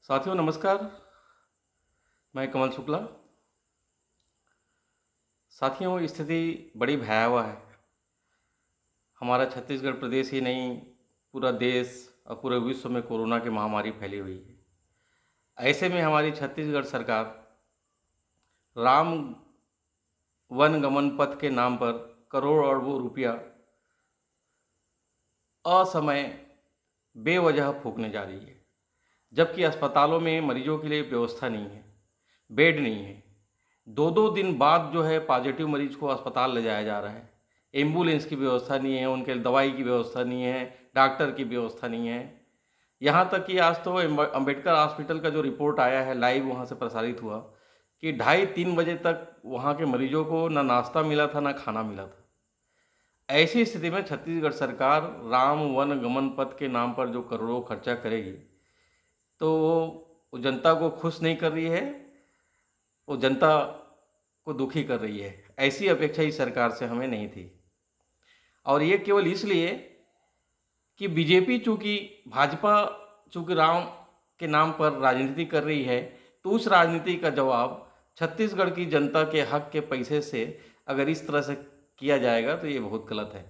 साथियों नमस्कार। मैं कमल शुक्ला। साथियों स्थिति बड़ी भयावह है। हमारा छत्तीसगढ़ प्रदेश ही नहीं, पूरा देश और पूरे विश्व में कोरोना की महामारी फैली हुई है। ऐसे में हमारी छत्तीसगढ़ सरकार राम वन गमन पथ के नाम पर करोड़ अरबों रुपया असमय बेवजह फूकने जा रही है, जबकि अस्पतालों में मरीजों के लिए व्यवस्था नहीं है, बेड नहीं है। दो दो दिन बाद जो है पॉजिटिव मरीज को अस्पताल ले जाया जा रहा है। एम्बुलेंस की व्यवस्था नहीं है, उनके दवाई की व्यवस्था नहीं है, डॉक्टर की व्यवस्था नहीं है। यहाँ तक कि आज तो अंबेडकर हॉस्पिटल का जो रिपोर्ट आया है, लाइव वहाँ से प्रसारित हुआ कि 2:30-3 बजे तक वहाँ के मरीजों को ना नाश्ता मिला था, ना खाना मिला था। ऐसी स्थिति में छत्तीसगढ़ सरकार राम वन गमन पथ के नाम पर जो करोड़ों खर्चा करेगी, तो वो जनता को खुश नहीं कर रही है, वो जनता को दुखी कर रही है। ऐसी अपेक्षा इस सरकार से हमें नहीं थी। और ये केवल इसलिए कि बीजेपी चूँकि भाजपा चूँकि राम के नाम पर राजनीति कर रही है, तो उस राजनीति का जवाब छत्तीसगढ़ की जनता के हक के पैसे से अगर इस तरह से किया जाएगा तो ये बहुत गलत है।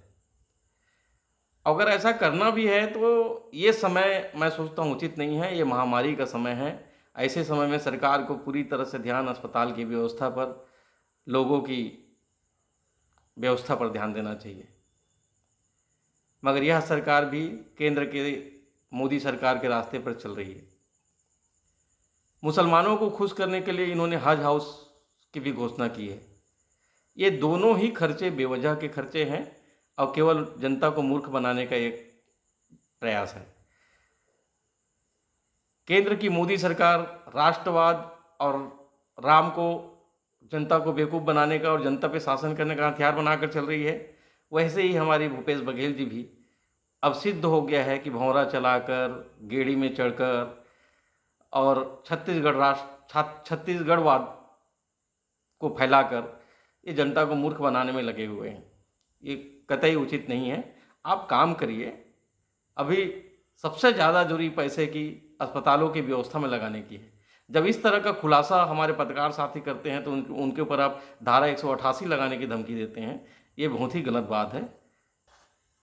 अगर ऐसा करना भी है तो ये समय मैं सोचता हूँ उचित नहीं है। ये महामारी का समय है। ऐसे समय में सरकार को पूरी तरह से ध्यान अस्पताल की व्यवस्था पर, लोगों की व्यवस्था पर ध्यान देना चाहिए। मगर यह सरकार भी केंद्र के मोदी सरकार के रास्ते पर चल रही है। मुसलमानों को खुश करने के लिए इन्होंने हज हाउस की भी घोषणा की है। ये दोनों ही खर्चे बेवजह के खर्चे हैं और केवल जनता को मूर्ख बनाने का एक प्रयास है। केंद्र की मोदी सरकार राष्ट्रवाद और राम को जनता को बेवकूफ़ बनाने का और जनता पे शासन करने का हथियार बनाकर चल रही है। वैसे ही हमारी भूपेश बघेल जी भी अब सिद्ध हो गया है कि भौंरा चलाकर, गेड़ी में चढ़कर और छत्तीसगढ़वाद को फैलाकर ये जनता को मूर्ख बनाने में लगे हुए हैं। ये कतई उचित नहीं है। आप काम करिए। अभी सबसे ज़्यादा जरूरी पैसे की अस्पतालों की व्यवस्था में लगाने की है। जब इस तरह का खुलासा हमारे पत्रकार साथी करते हैं तो उनके ऊपर आप धारा 188 लगाने की धमकी देते हैं। ये बहुत ही गलत बात है।